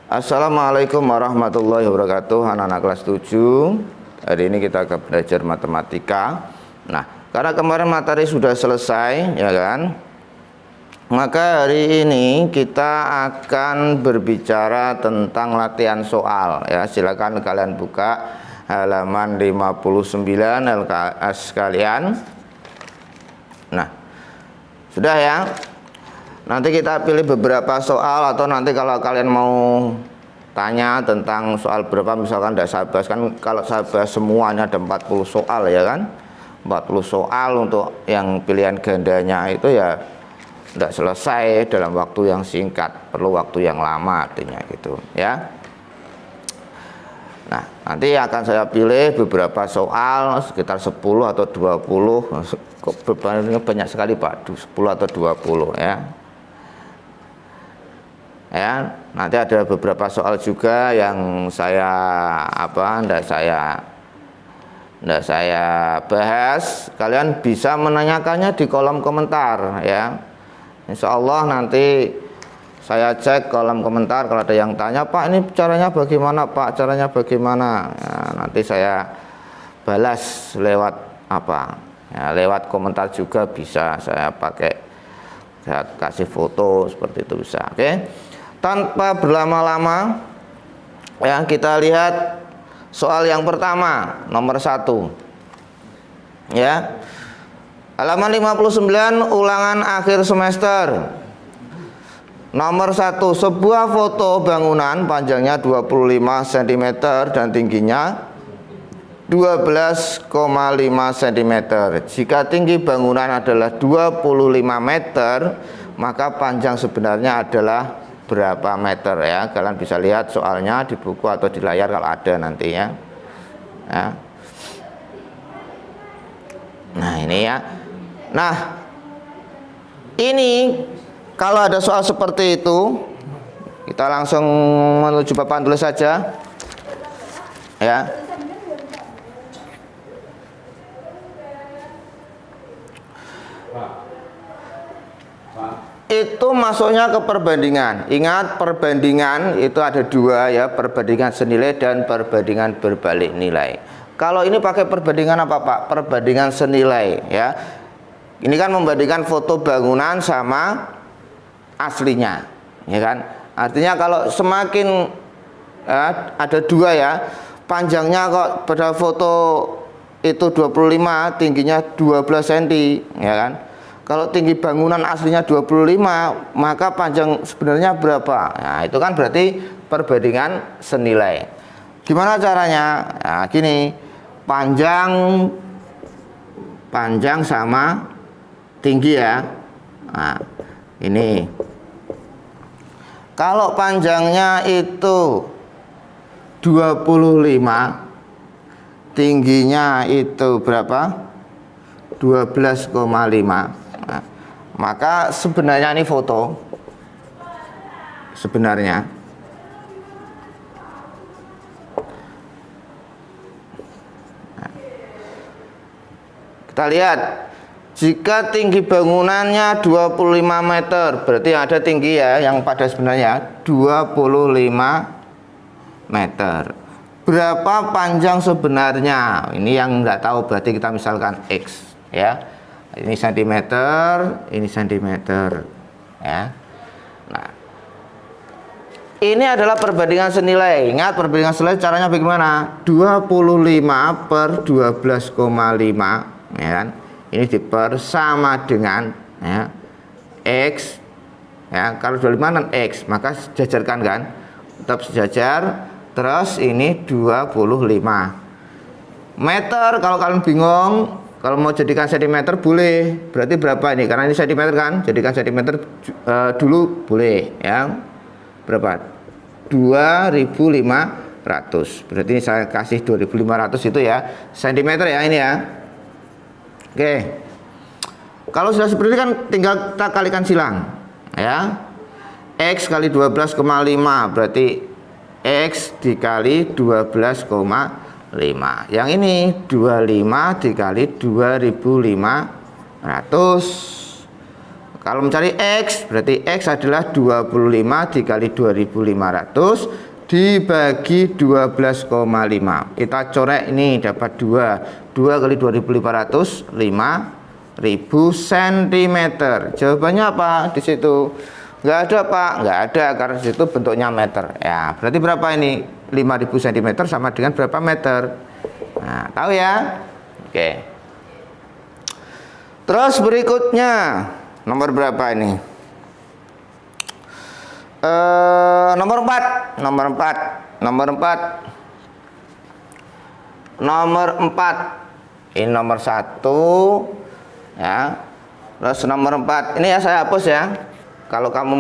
Assalamualaikum warahmatullahi wabarakatuh. Anak-anak kelas 7. Hari ini kita akan belajar matematika. Nah, karena kemarin materi sudah selesai, ya kan? Maka hari ini kita akan berbicara tentang latihan soal, ya. Silakan kalian buka halaman 59 LKS kalian. Nah, sudah ya. Nanti kita pilih beberapa soal, atau nanti kalau kalian mau tanya tentang soal berapa, misalkan tidak saya bahas, kan kalau saya bahas semuanya ada 40 soal, ya kan? 40 soal untuk yang pilihan gandanya itu ya tidak selesai dalam waktu yang singkat, perlu waktu yang lama artinya gitu, ya. Nah, nanti akan saya pilih beberapa soal sekitar 10 atau 20. Kok bebannya banyak sekali Pak, 10 atau 20 ya. Ya, nanti ada beberapa soal juga yang tidak saya bahas. Kalian bisa menanyakannya di kolom komentar, ya. Insya Allah nanti saya cek kolom komentar, kalau ada yang tanya, Pak ini caranya bagaimana Pak, caranya bagaimana, ya, nanti saya balas lewat ya, lewat komentar juga bisa, saya kasih foto seperti itu bisa. Oke. Tanpa berlama-lama, ya, kita lihat soal yang pertama, nomor 1, ya, halaman 59 ulangan akhir semester. Nomor 1, sebuah foto bangunan panjangnya 25 cm dan tingginya 12,5 cm. Jika tinggi bangunan adalah 25 meter, maka panjang sebenarnya adalah berapa meter, ya. Kalian bisa lihat soalnya di buku atau di layar kalau ada nantinya, ya. Nah, ini ya. Nah, ini kalau ada soal seperti itu, kita langsung menuju papan tulis saja, ya. Itu masuknya ke perbandingan. Ingat, perbandingan itu ada dua, ya, perbandingan senilai dan perbandingan berbalik nilai. Kalau ini pakai perbandingan apa Pak? Perbandingan senilai, ya. Ini kan membandingkan foto bangunan sama aslinya, ya kan? Artinya kalau semakin ada dua, ya, panjangnya kok pada foto itu 25, tingginya 12 cm, ya kan? Kalau tinggi bangunan aslinya 25, maka panjang sebenarnya berapa? Nah, itu kan berarti perbandingan senilai. Gimana caranya? Nah, gini, panjang sama tinggi, ya. Nah, ini. Kalau panjangnya itu 25, tingginya itu berapa? 12,5. Nah, maka sebenarnya ini foto sebenarnya. Nah, kita lihat, jika tinggi bangunannya 25 meter, berarti ada tinggi, ya, yang pada sebenarnya 25 meter. Berapa panjang sebenarnya? Ini yang nggak tahu, berarti kita misalkan X, ya. Ini cm, ini cm, ya. Nah, ini adalah perbandingan senilai. Ingat, perbandingan senilai caranya bagaimana? 25 per 12,5, ya kan? Ini diper sama dengan, ya, X, ya. Kalau 25 kan X, maka sejajarkan kan? Tetap sejajar. Terus ini 25 meter. Kalau kalian bingung, kalau mau jadikan cm boleh, berarti berapa ini? Karena ini cm kan, jadikan cm dulu boleh, ya. Berapa? 2500. Berarti ini saya kasih 2500 itu, ya, cm, ya, ini, ya. Oke. Kalau sudah seperti ini kan tinggal kita kalikan silang, ya. X kali 12,5 berarti X dikali 12,5. Yang ini 25 dikali 2500. Kalau mencari X, berarti X adalah 25 dikali 2500 dibagi 12,5. Kita corek ini dapat 2. 2 kali 2500, 5000 cm. Jawabannya apa di situ? Nggak ada, Pak. Nggak ada, karena di situ bentuknya meter. Ya, berarti berapa ini? 5000 cm sama dengan berapa meter? Nah, tahu ya? Oke. Terus berikutnya, nomor berapa ini? Nomor 4. Ini nomor 1 ya. Terus nomor 4 ini ya saya hapus ya. Kalau kamu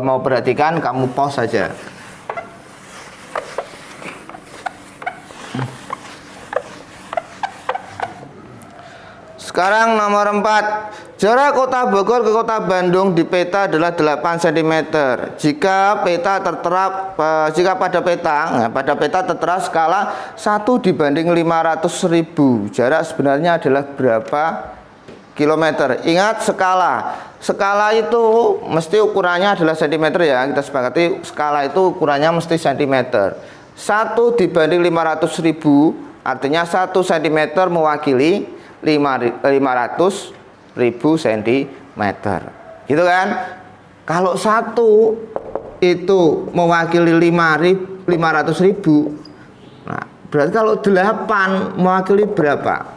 mau perhatikan, kamu pause saja. Sekarang nomor 4. Jarak kota Bogor ke kota Bandung di peta adalah 8 cm. Jika pada peta tertera skala 1 dibanding 500.000, jarak sebenarnya adalah berapa kilometer? Ingat, skala itu mesti ukurannya adalah cm ya. Kita sepakati skala itu ukurannya mesti cm. 1 dibanding 500.000 artinya 1 cm mewakili 500.000 cm, gitu kan? Kalau 1 itu mewakili 500.000, nah berarti kalau 8 mewakili berapa?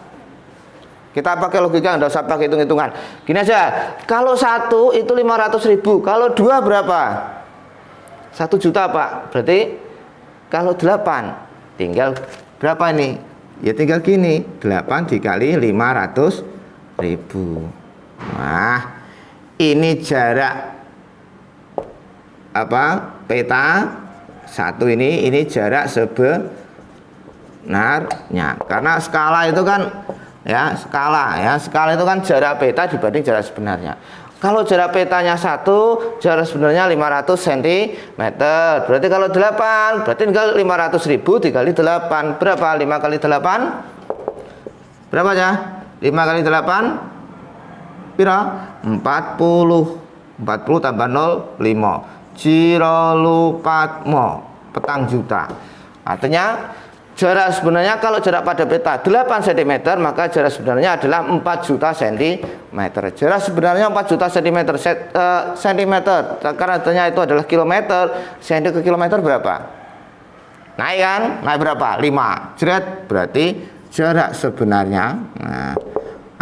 Kita pakai logika, nggak usah pakai hitung-hitungan. Gini aja, kalau 1 itu 500.000, kalau 2 berapa? 1 juta, Pak. Berarti kalau 8 tinggal berapa ini? Ya tinggal gini, 8 dikali 500.000. Nah, ini jarak apa? Peta 1 ini jarak sebenarnya. Karena skala itu kan skala itu kan jarak peta dibanding jarak sebenarnya. Kalau jarak petanya 1, jarak sebenarnya 500 cm. Berarti kalau 8, berarti tinggal 500.000 dikali 8. Berapa? 5 kali 8? Berapa ya? 5 kali 8? Pira? 40. 40 tambah 0, 5. Jiro lupatmo. Petang juta. Artinya jarak sebenarnya kalau jarak pada peta 8 cm, maka jarak sebenarnya adalah 4 juta cm. Jarak sebenarnya 4 juta cm. Karena artinya itu adalah kilometer. Cm ke kilometer berapa? Naik kan? Naik berapa? 5. Jeret. Berarti jarak sebenarnya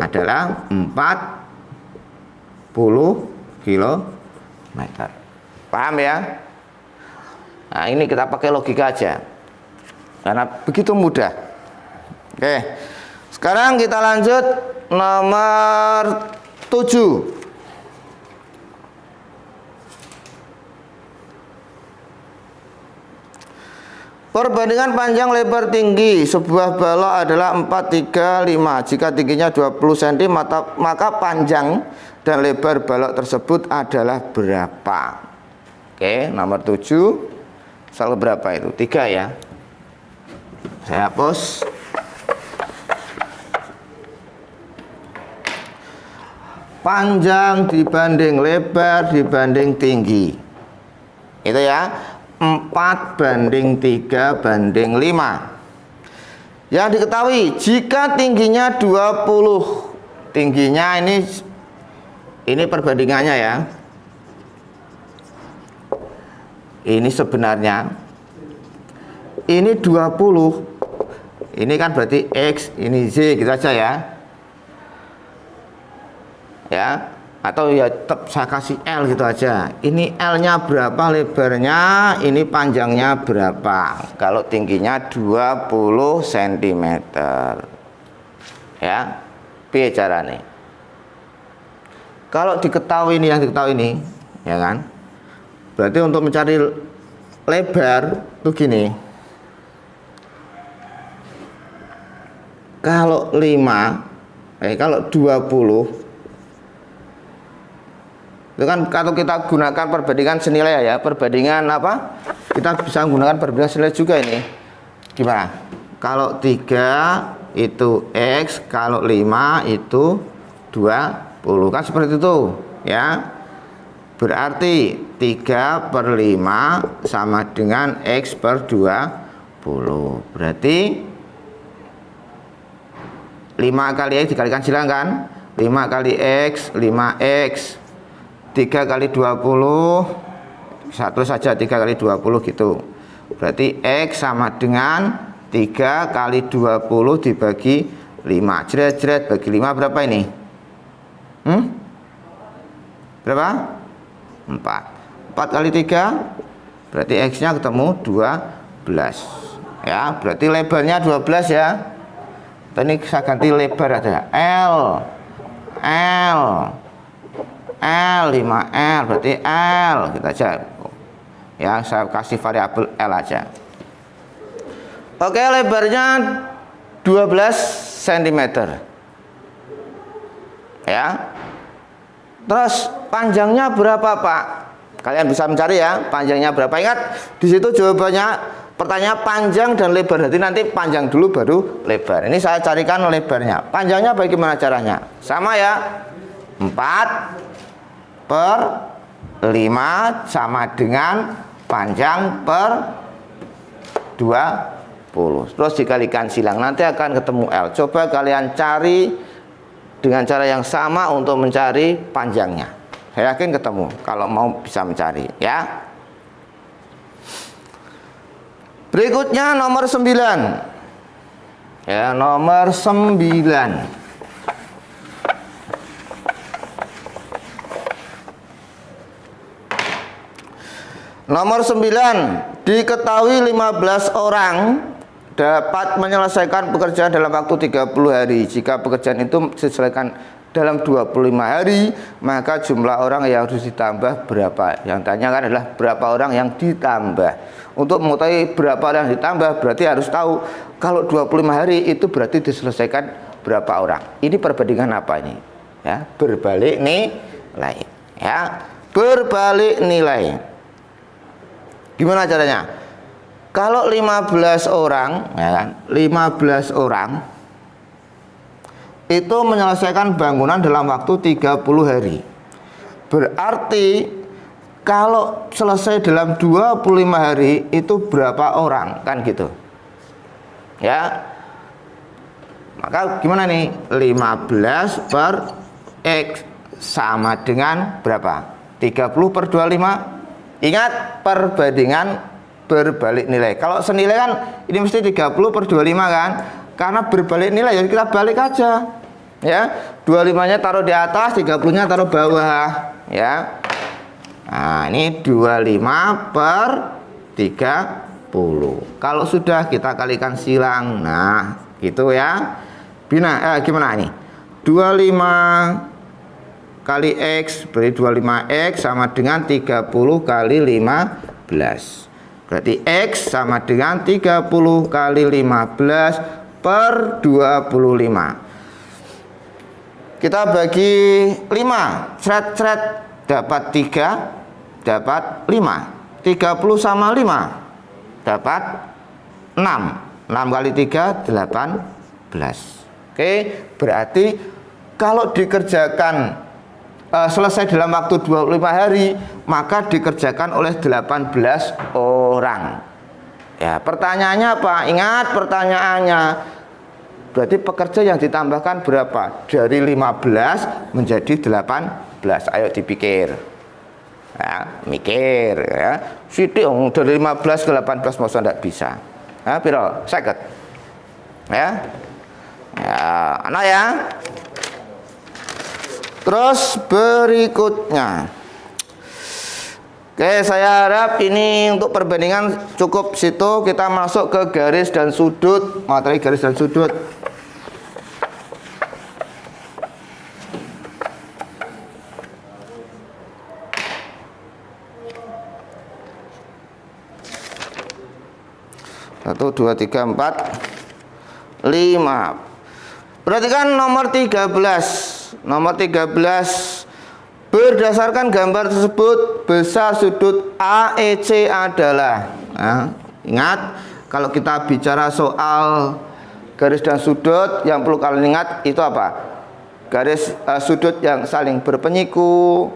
adalah 40 km. Paham ya? Nah, ini kita pakai logika aja. Karena begitu mudah. Oke. Sekarang kita lanjut nomor 7. Perbandingan panjang lebar tinggi sebuah balok adalah 4, 3, 5. Jika tingginya 20 cm, maka panjang dan lebar balok tersebut adalah berapa? Oke, nomor 7. Soal berapa itu? 3 ya. Saya hapus. Panjang dibanding lebar dibanding tinggi. Itu ya. 4 banding 3 banding 5. Yang diketahui, jika tingginya 20. Tingginya ini perbandingannya ya. Ini sebenarnya ini 20. Ini kan berarti X, ini Z gitu aja ya. Ya, atau ya tetap saya kasih L gitu aja. Ini L-nya berapa, lebarnya, ini panjangnya berapa. Kalau tingginya 20 cm. Ya. Piye carane? Kalau diketahui ini, yang diketahui ini, ya kan? Berarti untuk mencari lebar tuh gini. Kalau 5, kalau 20 itu kan kalau kita gunakan perbandingan senilai ya, perbandingan apa? Kita bisa menggunakan perbandingan senilai juga ini. Gimana? Kalau 3 itu X, kalau 5 itu 20. Kan seperti itu. ya. Berarti 3/5 sama dengan X per 20. Berarti 5 kali X dikalikan silang kan? 5 kali X 5X, 3 kali 20, satu saja 3 kali 20 gitu. Berarti X sama dengan 3 kali 20 dibagi 5. Jret-jret bagi 5 berapa ini? Berapa? 4. 4 kali 3 berarti X-nya ketemu 12. Ya, berarti lebarnya 12 ya. Ini saya ganti lebar aja. L 5L berarti L kita aja. Ya, saya kasih variabel L aja. Oke, lebarnya 12 cm. Ya. Terus panjangnya berapa, Pak? Kalian bisa mencari ya, panjangnya berapa. Ingat, di situ jawabannya pertanyaan panjang dan lebar. Jadi nanti panjang dulu baru lebar. Ini saya carikan lebarnya. Panjangnya bagaimana caranya? Sama ya. 4/5 sama dengan panjang per 20. Terus dikalikan silang, nanti akan ketemu L. Coba kalian cari dengan cara yang sama untuk mencari panjangnya. Saya yakin ketemu kalau mau bisa mencari ya. Berikutnya nomor 9. Ya, nomor 9. Nomor 9, diketahui 15 orang dapat menyelesaikan pekerjaan dalam waktu 30 hari. Jika pekerjaan itu diselesaikan dalam 25 hari, maka jumlah orang yang harus ditambah berapa? Yang ditanyakan adalah berapa orang yang ditambah. Untuk mengetahui berapa orang yang ditambah, berarti harus tahu kalau 25 hari itu berarti diselesaikan berapa orang. Ini perbandingan apa ini? Ya, berbalik nilai. Ya, berbalik nilai. Gimana caranya? Kalau 15 orang, ya kan, 15 orang itu menyelesaikan bangunan dalam waktu 30 hari. Berarti kalau selesai dalam 25 hari itu berapa orang? Kan gitu. Ya. Maka gimana nih? 15 per X sama dengan berapa? 30/25. Ingat, perbandingan berbalik nilai. Kalau senilai kan ini mesti 30/25 kan? Karena berbalik nilai ya kita balik aja. Ya, 25-nya taruh di atas, 30-nya taruh bawah, ya. Nah, ini 25/30. Kalau sudah kita kalikan silang. Nah, gitu ya. Gimana ini? 25 kali X berarti 25X sama dengan 30 kali 15. Berarti X sama dengan 30 kali 15 per 25. Kita bagi 5. Seret-seret dapat 3, dapat 5. 30 sama 5 dapat 6. 6 kali 3 18. Oke, berarti kalau dikerjakan selesai dalam waktu 25 hari, maka dikerjakan oleh 18 orang. Ya, pertanyaannya apa? Ingat pertanyaannya. Berarti pekerja yang ditambahkan berapa? Dari 15 menjadi 18. Ayo dipikir. Ya, mikir ya. Sithik dari 15 ke 18 masa ndak bisa. Ya, piro? 50. Ya. Ya, anak ya. Terus berikutnya, oke, saya harap ini untuk perbandingan cukup situ. Kita masuk ke garis dan sudut, materi garis dan sudut. Satu, dua, tiga, empat, 5. Perhatikan nomor 13. Nomor 13, berdasarkan gambar tersebut besar sudut AEC adalah. Nah, ingat kalau kita bicara soal garis dan sudut, yang perlu kalian ingat itu apa? garis sudut yang saling berpenyiku.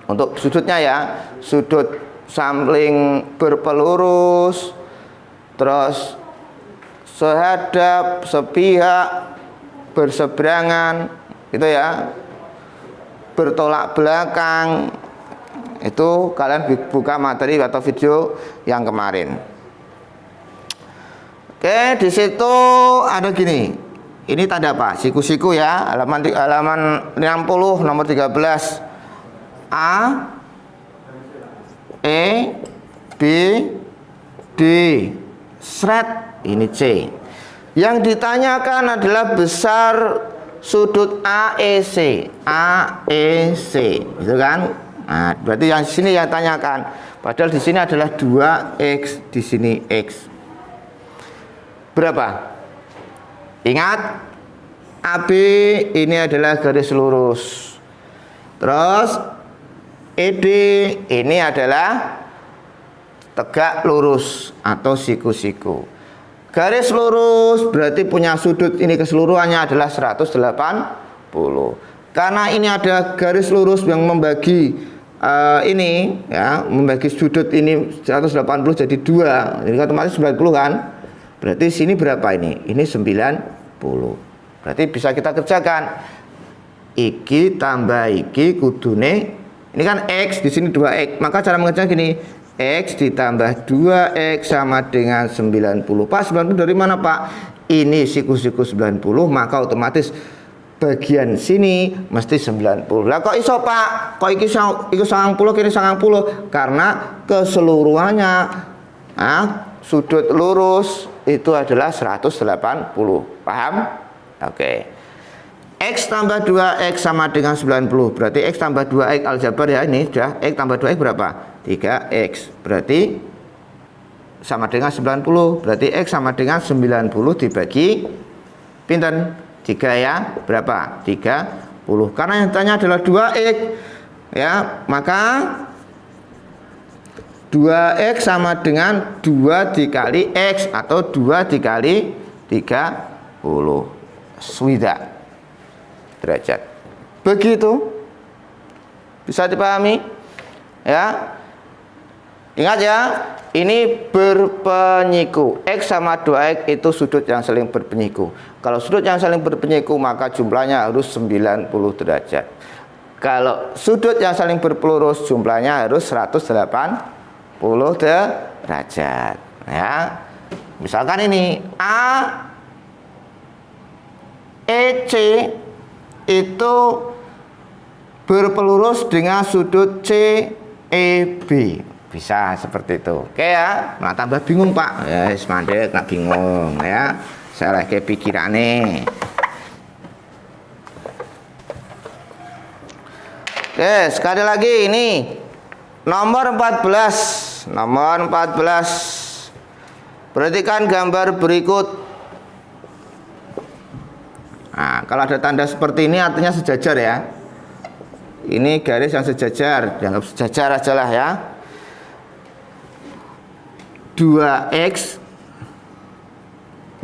Untuk sudutnya ya, sudut saling berpelurus, terus sehadap, sepihak, berseberangan, itu ya, bertolak belakang. Itu kalian buka materi atau video yang kemarin. Oke, di situ ada gini. Ini tanda apa? Siku-siku ya, halaman 60 nomor 13. A, E, B, D, sret, ini C. Yang ditanyakan adalah besar sudut AEC, AEC, gitu kan? Nah, berarti yang sini yang tanyakan. Padahal di sini adalah 2x, di sini x. Berapa? Ingat, AB ini adalah garis lurus. Terus ED ini adalah tegak lurus atau siku-siku. Garis lurus berarti punya sudut ini keseluruhannya adalah 180. Karena ini ada garis lurus yang membagi ini ya, membagi sudut ini 180 jadi 2. Jadi otomatis 90 kan? Berarti sini berapa ini? Ini 90. Berarti bisa kita kerjakan. Iki tambah iki kudune, ini kan X, di sini 2X. Maka cara mengerjakan gini, X ditambah 2X sama dengan 90. Pak, 90 dari mana Pak? Ini siku-siku 90, maka otomatis bagian sini mesti 90. Lah kok iso Pak? Kok iki 90 kini 90? Karena keseluruhannya sudut lurus itu adalah 180. Paham? Oke. X tambah 2X sama dengan 90. Berarti X tambah 2X aljabar ya, ini sudah. X tambah 2X berapa? 3X. Berarti sama dengan 90. Berarti X sama dengan 90 dibagi pinten? 3 ya. Berapa? 30. Karena yang tanya adalah 2X ya, maka 2X sama dengan 2 dikali X atau 2 dikali 30. Swidak derajat. Begitu. Bisa dipahami? Ya. Ingat ya, ini berpenyiku. X sama 2X itu sudut yang saling berpenyiku. Kalau sudut yang saling berpenyiku maka jumlahnya harus 90 derajat. Kalau sudut yang saling berpelurus jumlahnya harus 180 derajat. Ya. Misalkan ini A EC itu berpelurus dengan sudut CEB. Bisa seperti itu. Oke ya. Nah, tambah bingung Pak. Ya, mandek nggak bingung ya. Saya lagi pikirannya. Oke, sekali lagi ini nomor 14. Nomor 14. Perhatikan gambar berikut. Nah, kalau ada tanda seperti ini artinya sejajar ya. Ini garis yang sejajar, dianggap sejajar aja lah ya. 2X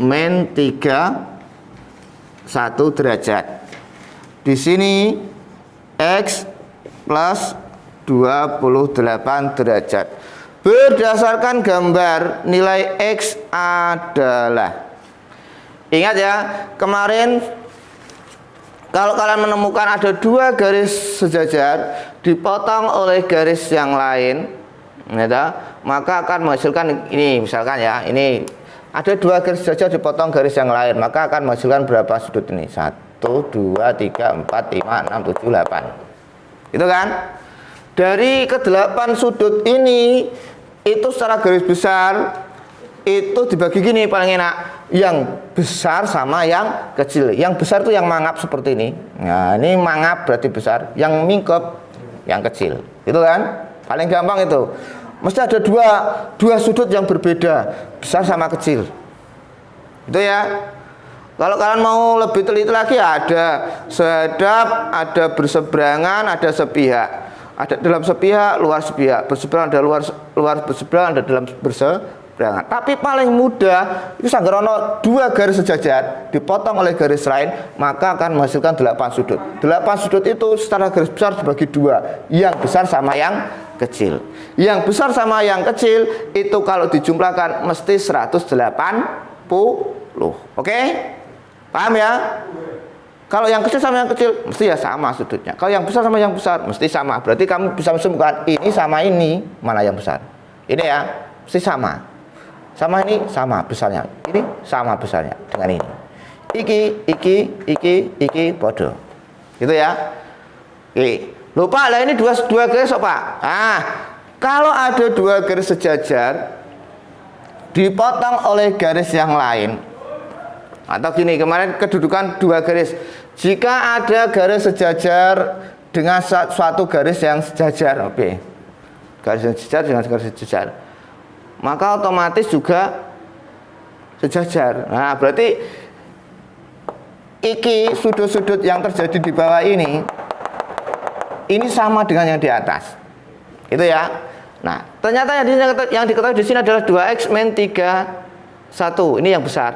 min 3 1 derajat. Di sini X plus 28 derajat. Berdasarkan gambar nilai X adalah, ingat ya, kemarin kalau kalian menemukan ada 2 garis sejajar dipotong oleh garis yang lain, maka akan menghasilkan ini. Misalkan ya, ini ada 2 garis sejajar dipotong garis yang lain, maka akan menghasilkan berapa sudut ini? 1, 2, 3, 4, 5, 6, 7, 8. Itu kan? Dari ke-8 sudut ini, itu secara garis besar itu dibagi gini paling enak, yang besar sama yang kecil. Yang besar itu yang mangap seperti ini. Nah, ini mangap berarti besar, yang mingkep yang kecil. Itu kan? Paling gampang itu. Mesti ada dua sudut yang berbeda, besar sama kecil. Itu ya. Kalau kalian mau lebih teliti lagi, ada sehadap, ada berseberangan, ada sepihak. Ada dalam sepihak, luar sepihak. Berseberangan ada luar berseberangan, ada dalam berseberangan. berangan. Tapi paling mudah itu sanggerono 2 garis sejajar dipotong oleh garis lain, maka akan menghasilkan 8 sudut. 8 sudut itu secara garis besar dibagi 2, yang besar sama yang kecil. Yang besar sama yang kecil itu kalau dijumlahkan mesti 180. Oke? Paham ya? Kalau yang kecil sama yang kecil mesti ya sama sudutnya. Kalau yang besar sama yang besar mesti sama. Berarti kamu bisa menyebutkan ini sama ini, mana yang besar. Ini ya, mesti sama. Sama ini sama besarnya. Ini sama besarnya dengan ini. Iki bodoh. Gitu ya. Oke. Lupa lah ini dua garis Pak. Kalau ada 2 garis sejajar dipotong oleh garis yang lain. Atau gini, kemarin kedudukan 2 garis. Jika ada garis sejajar dengan suatu garis yang sejajar, oke. Garis yang sejajar dengan garis sejajar, maka otomatis juga sejajar. Nah, berarti iki sudut-sudut yang terjadi di bawah ini sama dengan yang di atas. Itu ya. Nah, ternyata yang diketahui di sini adalah 2x min 3 1. Ini yang besar.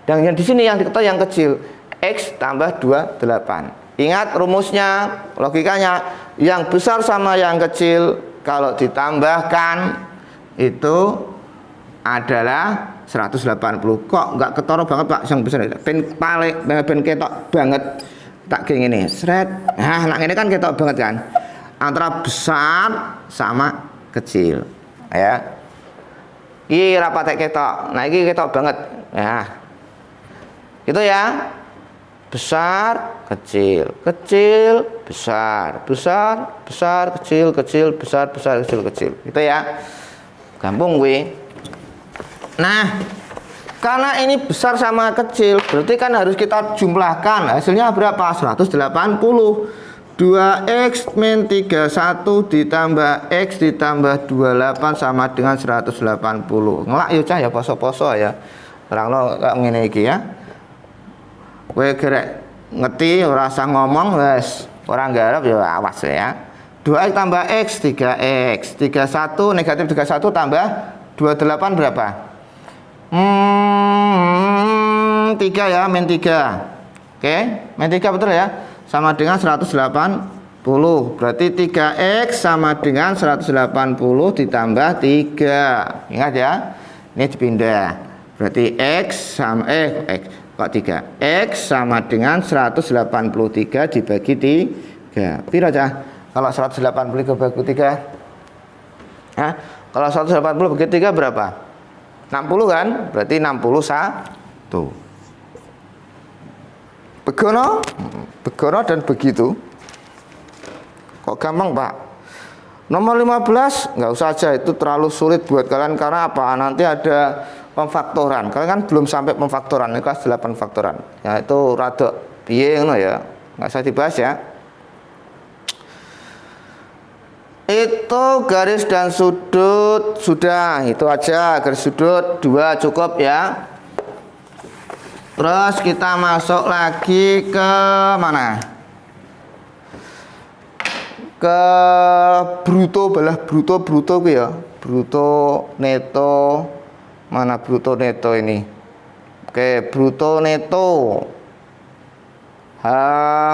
Dan yang di sini yang diketahui yang kecil, x tambah 2 8. Ingat rumusnya, logikanya, yang besar sama yang kecil kalau ditambahkan itu adalah 180. Kok nggak ketoro banget Pak yang besar? Ben ketok banget tak kayak gini. Sret. Nah, ini kan ketok banget kan? Antara besar sama kecil. Ya. Iki rapat ketok. Nah, ini ketok banget. Ya. Itu ya. Besar, kecil, kecil, besar, besar, besar, kecil, kecil, besar, besar, kecil, kecil. Gitu ya. Gampang gue. Nah, karena ini besar sama kecil, berarti kan harus kita jumlahkan. Hasilnya berapa? 180. 2x min 31 ditambah x ditambah 28 sama dengan 180. Ngelak ya cah ya, poso-poso ya. Terang lo ngene iki ya. Kowe gerek ngerti ora usah ngomong wes, orang garap ya awas ya. 2x tambah x 3x. 31 negatif 31 tambah 28 berapa? 3 ya, min 3. Oke, min 3 betul ya? Sama dengan 180. Berarti 3x sama dengan 180 ditambah 3. Ingat ya. Ini dipindah. Berarti x sama x kok 3. X sama dengan 183 dibagi 3. Piro cah? Kalau 180 dibagi 3. Hah? Kalau 180 bagi 3 berapa? 60 kan? Berarti 61. Begono dan begitu. Kok gampang Pak? Nomor 15 nggak usah aja, itu terlalu sulit buat kalian. Karena apa? Nanti ada pemfaktoran. Kalian kan belum sampai pemfaktoran, ini kelas 8 faktoran. Ya itu rada piye ngono ya. Nggak usah dibahas ya. Itu garis dan sudut sudah, itu aja. Garis sudut 2 cukup ya. Terus kita masuk lagi ke mana? Ke bruto, balah bruto ya. Bruto neto. Mana bruto neto ini? Oke, bruto neto.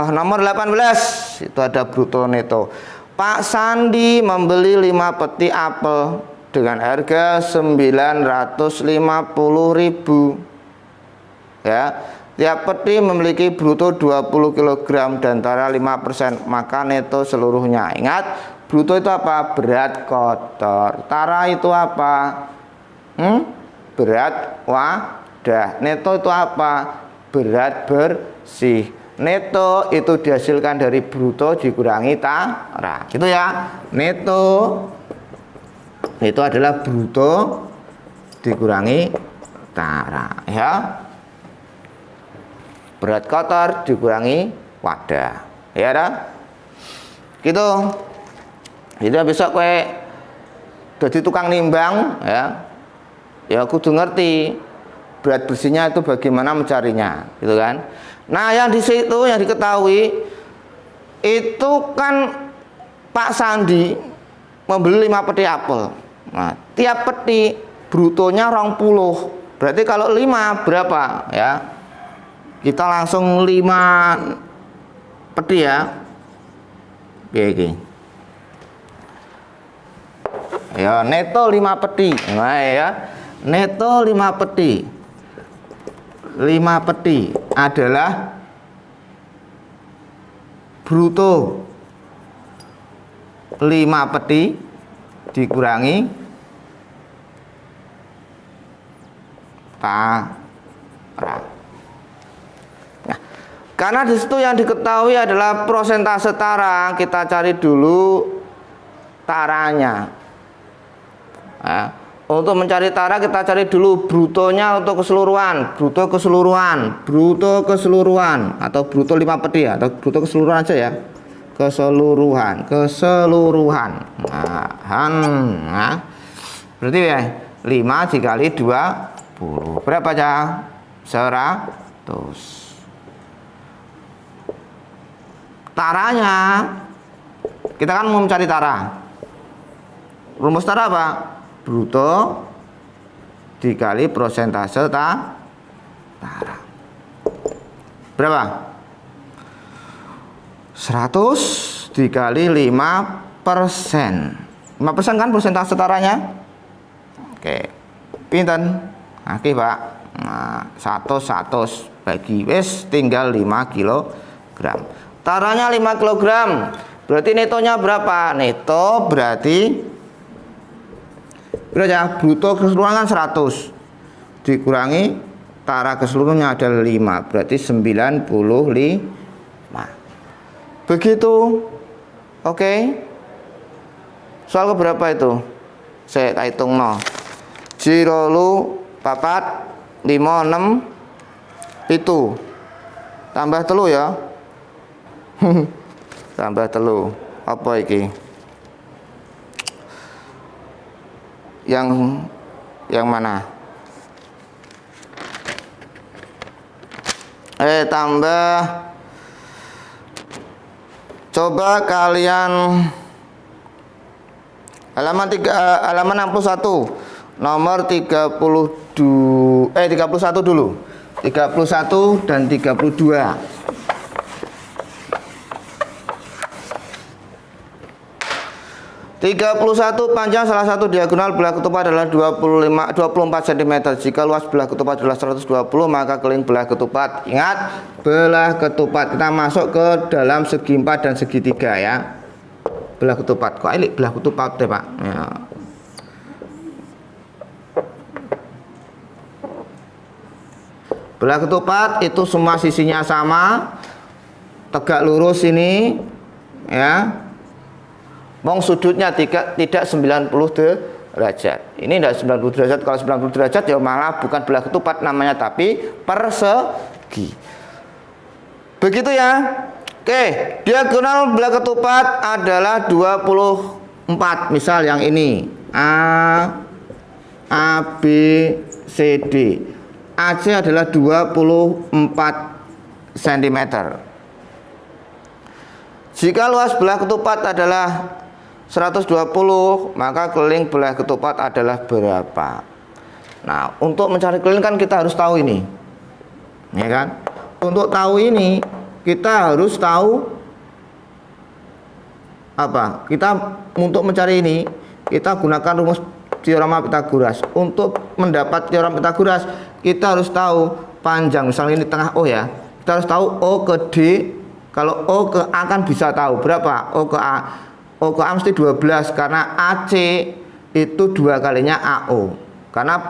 Nomor 18 itu ada bruto neto. Pak Sandi membeli 5 peti apel dengan harga 950.000. Ya, tiap peti memiliki bruto 20 kg dan tara 5%, maka neto seluruhnya. Ingat, bruto itu apa? Berat kotor. Tara itu apa? Berat wadah. Neto itu apa? Berat bersih. Neto itu dihasilkan dari bruto dikurangi tara. Gitu ya. Neto itu adalah bruto dikurangi tara ya. Berat kotor dikurangi wadah. Ya dah. Gitu. Jadi besok kowe jadi tukang nimbang ya. Ya kudu ngerti berat bersihnya itu bagaimana mencarinya, gitu kan. Nah, yang di situ yang diketahui itu kan Pak Sandi membeli 5 peti apel. Nah, tiap peti brutonya 20. Berarti kalau 5 berapa ya? Kita langsung 5 peti ya. Oke. Ya, neto 5 peti. Nah, ya. Neto 5 peti. 5 peti adalah bruto 5 peti dikurangi tara. Nah, karena di situ yang diketahui adalah prosentase tara, kita cari dulu taranya. Nah, untuk mencari tara kita cari dulu brutonya untuk keseluruhan, bruto keseluruhan atau bruto 5 peti ya, atau bruto keseluruhan aja ya. Keseluruhan. Nah, berarti ya 5 dikali 20 berapa aja? 100. Taranya kita kan mau mencari tara. Rumus tara apa? Bruto dikali prosentase tara. Berapa? 100 dikali 5%. 5% kan persentase taranya? Oke. Pinten? Oke, Pak. Nah, 100 bagi wis tinggal 5 kg. Taranya 5 kg. Berarti netonya berapa? Neto berarti berapa? Bruto keseluruhan kan 100 dikurangi tara keseluruhannya adalah 5, berarti 95. Begitu. Oke. Soal keberapa itu? Saya hitung no. 0 lu 4 5 6 itu tambah telu ya. Tambah telu. Apa iki? Yang mana? Tambah. Coba kalian halaman 61 nomor 31 dulu. 31 dan 32. 31 panjang salah satu diagonal belah ketupat adalah 24 cm. Jika luas belah ketupat adalah 120, maka keliling belah ketupat. Ingat, belah ketupat kita masuk ke dalam segi 4 dan segi 3 ya. Belah ketupat. Kok elik belah ketupat ya, Pak? Ya. Belah ketupat itu semua sisinya sama, tegak lurus ini ya. Wong sudutnya tidak 90 derajat. Ini tidak 90 derajat. Kalau 90 derajat ya malah bukan belah ketupat namanya, tapi persegi. Begitu ya. Oke, diagonal belah ketupat adalah 24. Misal yang ini A B C D. AC adalah 24 cm. Jika luas belah ketupat adalah 120, maka keliling belah ketupat adalah berapa? Nah, untuk mencari keliling kan kita harus tahu ini, ya kan? Untuk tahu ini kita harus tahu apa? Untuk mencari ini kita gunakan rumus teorema Pythagoras. Untuk mendapat teorema Pythagoras kita harus tahu panjang. Misalnya ini tengah O ya, kita harus tahu O ke D. Kalau O ke A kan bisa tahu berapa O ke A. O ke A mesti 12 karena AC itu 2 kalinya AO. Karena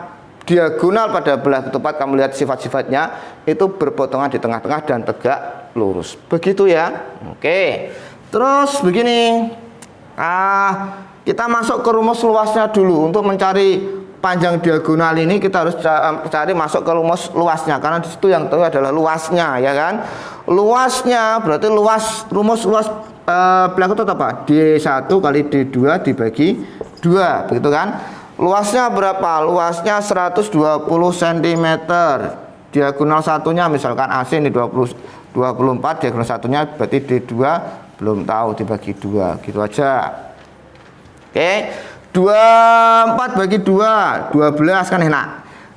diagonal pada belah ketupat, kamu lihat sifat-sifatnya itu berpotongan di tengah-tengah dan tegak lurus. Begitu ya. Oke. Terus begini. Kita masuk ke rumus luasnya dulu. Untuk mencari panjang diagonal ini kita harus cari masuk ke rumus luasnya, karena di situ yang tahu adalah luasnya, ya kan? Luasnya berarti rumus luas belah ketupat apa? D1 kali D2 dibagi 2, begitu kan? Luasnya berapa? Luasnya 120 cm. Diagonal satunya misalkan AC ini 24, diagonal satunya berarti D2 belum tahu, dibagi 2, gitu aja. Oke. 24 bagi 2, 12 kan enak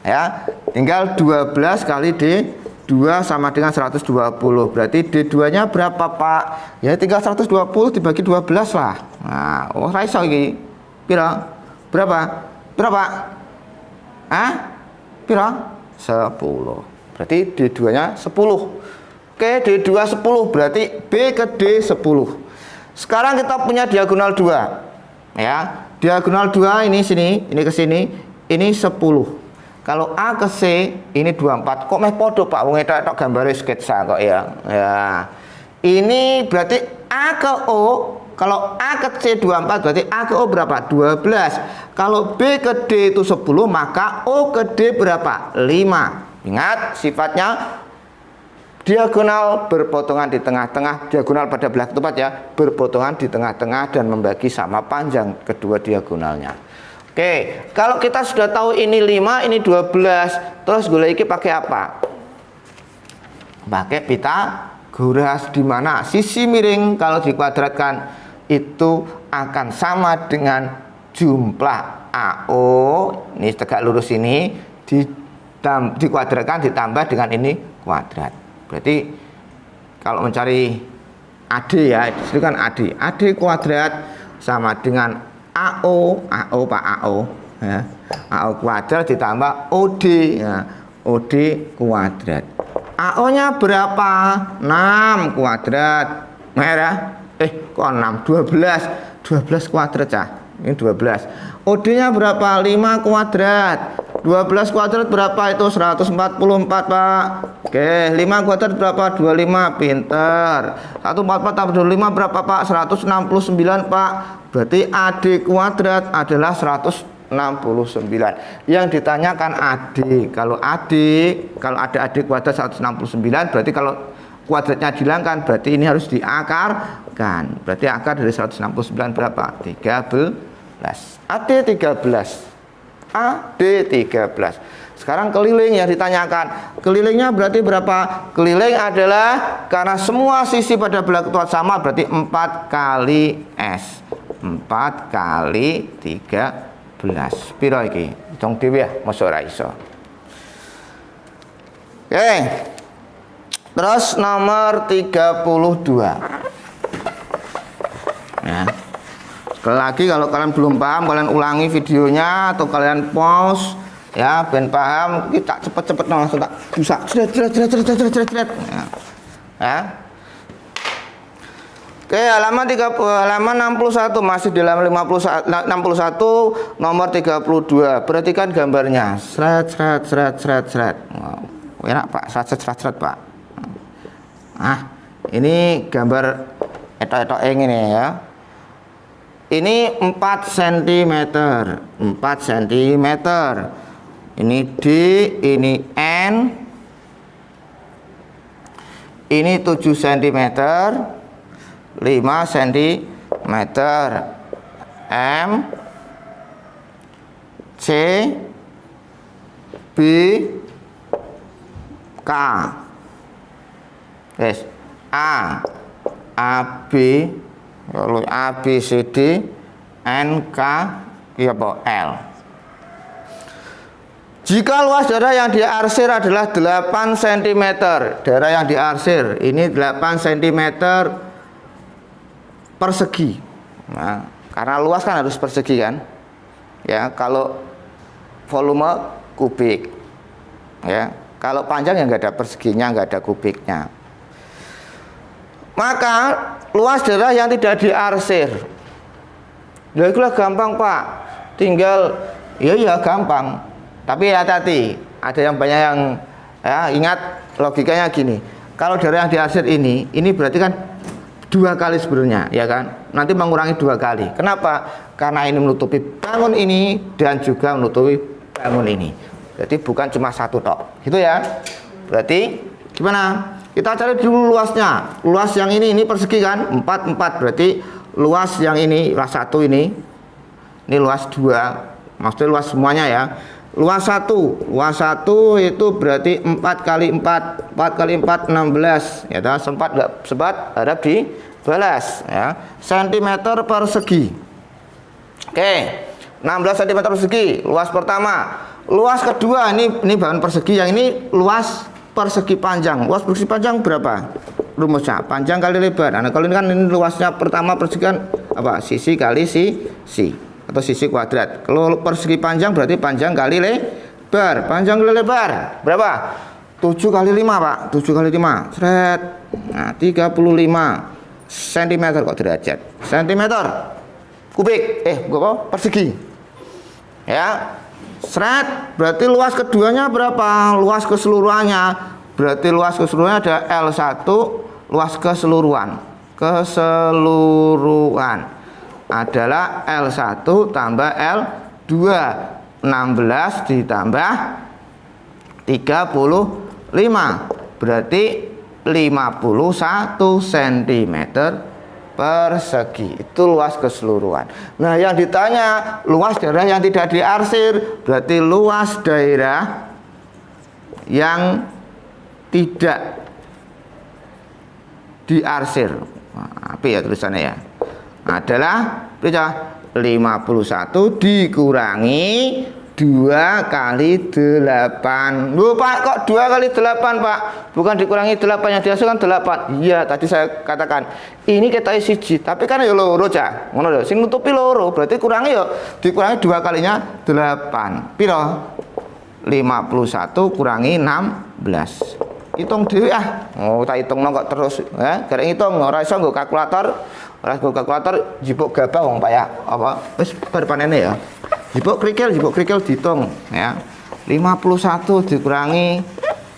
ya. Tinggal 12 kali D2 sama dengan 120. Berarti D2 nya berapa Pak? Ya tinggal 120 dibagi 12 lah. Nah, oh raiso iki. Pira? Berapa? Berapa? Hah? Pira? 10. Berarti D2 nya 10. Oke, D2 10 berarti B ke D 10. Sekarang kita punya diagonal 2. Ya. Diagonal 2 ini sini, ini ke sini, ini 10. Kalau A ke C ini 24. Kok meh podo Pak? Wong etok gambare sketsa kok ya. Ya. Ini berarti A ke O. Kalau A ke C 24 berarti A ke O berapa? 12. Kalau B ke D itu 10, maka O ke D berapa? 5. Ingat sifatnya diagonal berpotongan di tengah-tengah, diagonal pada belah ketupat ya, berpotongan di tengah-tengah dan membagi sama panjang kedua diagonalnya. Oke, kalau kita sudah tahu ini 5, ini 12, terus golek iki pakai apa? Pakai Pythagoras, di mana sisi miring kalau dikuadratkan itu akan sama dengan jumlah AO, ini tegak lurus ini dikuadratkan ditambah dengan ini kuadrat. Berarti kalau mencari AD ya, itu kan AD kuadrat sama dengan AO Pak AO ya. AO kuadrat ditambah OD ya. OD kuadrat. AO nya berapa? 6 kuadrat. Merah. Kok 6? 12 kuadrat cah. Ini 12. OD nya berapa? 5 kuadrat. 12 kuadrat berapa itu? 144 Pak. Oke, 5 kuadrat berapa? 25. Pinter. 144 tambah 25 berapa Pak? 169 Pak. Berarti AD kuadrat adalah 169. Yang ditanyakan AD. Kalau ada AD kuadrat 169, berarti kalau kuadratnya dihilangkan, berarti ini harus diakarkan. Berarti akar dari 169 berapa? 13. AD 13. AD 13. Sekarang keliling yang ditanyakan. Kelilingnya berarti berapa? Keliling adalah karena semua sisi pada belah ketupat sama, berarti 4 kali S. 4 kali 13. Piro iki? Hitung dhewe ya, mosok ora iso. Oke. Terus nomor 32. Ya. Sekali lagi kalau kalian belum paham, kalian ulangi videonya atau kalian pause ya, ben paham. Kita cepet-cepet langsung tak busak. Cret. Ya. Oke, halaman 61 masih di halaman 61 nomor 32. Perhatikan gambarnya. Sret. Wow. Enak Pak, sret Pak. Ini gambar etok-etok ini ya. Ini 4 cm. 4 cm. Ini D, ini N. Ini 7 cm. 5 cm. M, C, B, K. Yes. A, B, lalu A, B, C, D, N, K, L. Jika luas daerah yang diarsir adalah 8 cm, daerah yang diarsir ini 8 cm persegi. Nah, karena luas kan harus persegi kan? Ya, kalau volume kubik. Ya, kalau panjang ya nggak ada perseginya, nggak ada kubiknya. Maka luas daerah yang tidak diarsir, ya itulah gampang Pak. Tinggal ya gampang. Tapi hati-hati, ada yang banyak yang ya, ingat logikanya gini. Kalau daerah yang diarsir ini berarti kan 2 kali sebenarnya, ya kan? Nanti mengurangi 2 kali. Kenapa? Karena ini menutupi bangun ini dan juga menutupi bangun ini. Jadi bukan cuma satu tok. Gitu ya. Berarti gimana? Kita cari dulu luasnya. Luas yang ini persegi kan? 4 berarti luas yang ini, luas 1 ini luas 2. Maksudnya luas semuanya ya. Luas 1 itu berarti 4 kali 4 kali 4 16 ya, sempat harap dibalas ya, cm persegi. Oke, 16 cm persegi, luas pertama. Luas kedua, ini bahan persegi, yang ini luas persegi panjang. Luas persegi panjang berapa? Rumusnya panjang kali lebar. Nah, kalau ini kan ini luasnya pertama persegi kan apa? Sisi kali sisi atau sisi kuadrat. Kalau persegi panjang berarti panjang kali lebar. Panjang kali lebar berapa? 7 kali 5, Pak. 7 kali 5. Seret. Nah, 35 cm kok derajat. Centimeter kubik. Gua persegi. Ya. Seret, berarti luas keduanya berapa? Luas keseluruhannya. Berarti luas keseluruhannya ada L1, luas keseluruhan. Keseluruhan adalah L1 tambah L2. 16 ditambah 35. Berarti 51 cm persegi. Itu luas keseluruhan. Nah, yang ditanya luas daerah yang tidak diarsir, berarti luas daerah yang tidak diarsir. Apa ya tulisannya ya? Adalah 51 dikurangi 2 kali 8. Loh Pak, kok 2 kali 8 Pak? Bukan dikurangi 8, yang dihasilkan 8. Iya, tadi saya katakan ini kita isi siji, tapi kan ya loro cah. Ngono lho, sing nutupi loro, berarti kurangi ya dikurangi 2 kalinya 8. Piro? 51 kurangi 16. Hitung dhewe ah. Oh, tak hitungno kok terus ya. Garek ngitung ora iso nggo kalkulator. Ora nggo kalkulator jipuk gabah wong Pak ya. Apa? Wis bar panene ya. Jipuk krikil dihitung ya. 51 dikurangi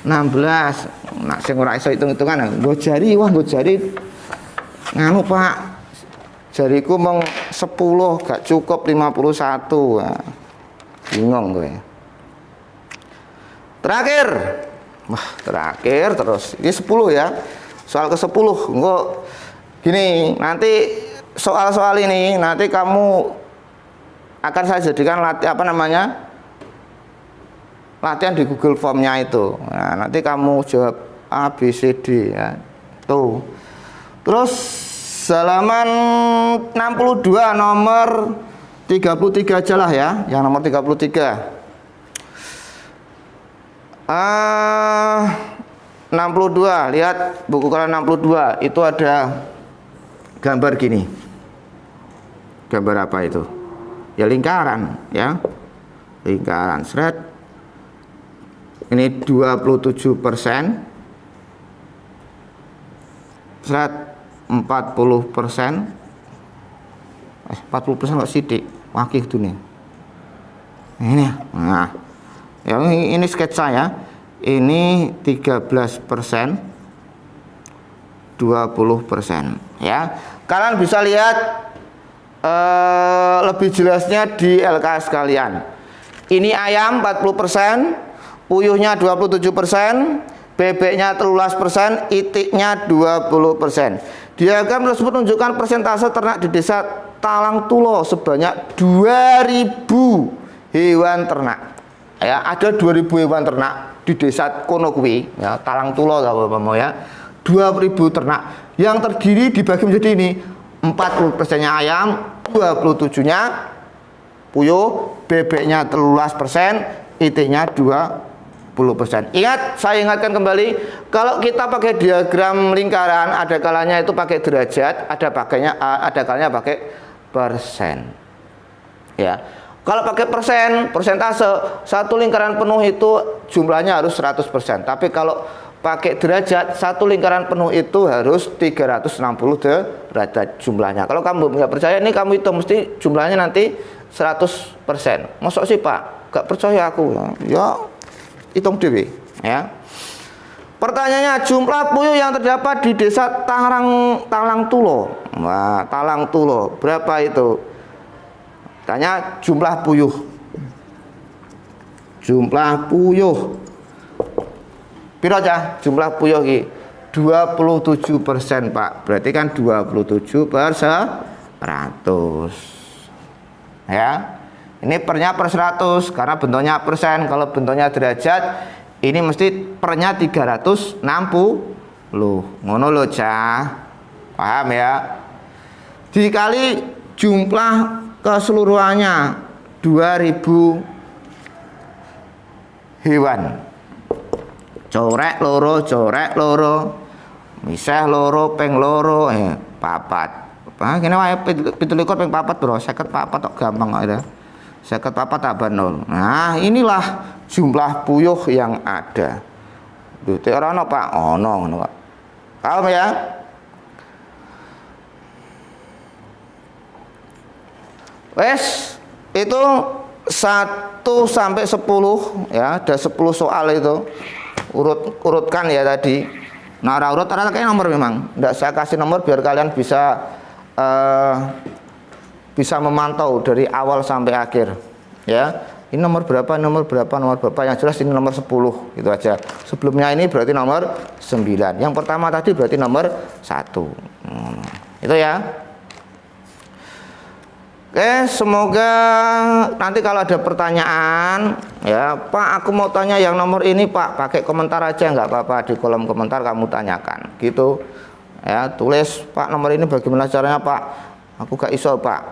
16. Nah, sing ora iso hitung-hitungan nggo jari, nggo jari. Nganu Pak. Jariku mung 10 gak cukup 51. Nah, bingung kowe. Terakhir. Wah, terakhir terus. Ini 10 ya. Soal ke-10. Engko gini, nanti soal-soal ini nanti kamu akan saya jadikan latihan di Google Formnya itu. Nah, nanti kamu jawab A, B, C, D ya. Tuh. Terus halaman 62 nomor 33 aja lah ya. Yang nomor 33. 62, lihat buku kalian 62, itu ada gambar gini. Gambar apa itu? Ya lingkaran ya. Lingkaran seret. Ini 27%. Seret 40%. 40% kok sidik. Wakih itu nih. Ini. Nah. Ya, ini sketsa ya. Ini 13%, 20% ya. Kalian bisa lihat lebih jelasnya di LKS kalian. Ini ayam 40%, puyuhnya 27%, bebeknya 13%, itiknya 20%. Diagram tersebut menunjukkan persentase ternak di desa Talangtulo sebanyak 2000 hewan ternak. Ya, ada 2000 hewan ternak di desa kono kuwi ya, Talangtulo apa ya. 2000 ternak yang terdiri dibagi menjadi ini 40%-nya ayam, 27-nya puyuh, bebeknya 13%, itiknya 20%. Ingat, saya ingatkan kembali, kalau kita pakai diagram lingkaran ada kalanya itu pakai derajat, ada kalanya pakai persen. Ya. Kalau pakai persentase, satu lingkaran penuh itu jumlahnya harus 100%. Tapi kalau pakai derajat, satu lingkaran penuh itu harus 360 derajat jumlahnya. Kalau kamu nggak percaya, ini kamu hitung mesti jumlahnya nanti 100%. Masuk sih Pak? Gak percaya aku. Ya, hitung dewe. Ya. Pertanyaannya, jumlah puyuh yang terdapat di desa Talangtulo. Wah, Talangtulo berapa itu? Tanya jumlah puyuh. Jumlah puyuh. Piro cah? Jumlah puyuh iki 27%, Pak. Berarti kan 27/100. Ya. Ini pernya per 100 karena bentuknya persen. Kalau bentuknya derajat, ini mesti pernya 360. Ngono lho, cah. Paham ya? Dikali jumlah keseluruhannya 2000 hewan. Corek loro, misah loro, peng loro, papat. Kene wae 17 ping 4 bro, 54 tok gampang kok ya. 54 tambah 0. Nah, inilah jumlah puyuh yang ada. Duh, ora ono Pak, ono ngono Pak. Paham ya? Wes, itu 1 sampai 10 ya, ada 10 soal itu. Urutkan ya tadi. Nah, urut kayak nomor memang. Enggak saya kasih nomor biar kalian bisa memantau dari awal sampai akhir. Ya. Ini nomor berapa, nomor berapa, nomor berapa. Yang jelas ini nomor 10 gitu aja. Sebelumnya ini berarti nomor 9. Yang pertama tadi berarti nomor 1. Itu ya. Oke, semoga nanti kalau ada pertanyaan ya Pak, aku mau tanya yang nomor ini Pak, pakai komentar aja nggak apa-apa, di kolom komentar kamu tanyakan gitu ya. Tulis Pak, nomor ini bagaimana caranya Pak, aku gak iso Pak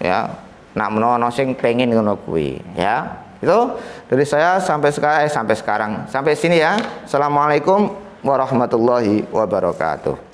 ya, nak menono sing pengen ngono kuwi ya. Itu dari saya sampai sekarang sampai sini ya. Assalamualaikum warahmatullahi wabarakatuh.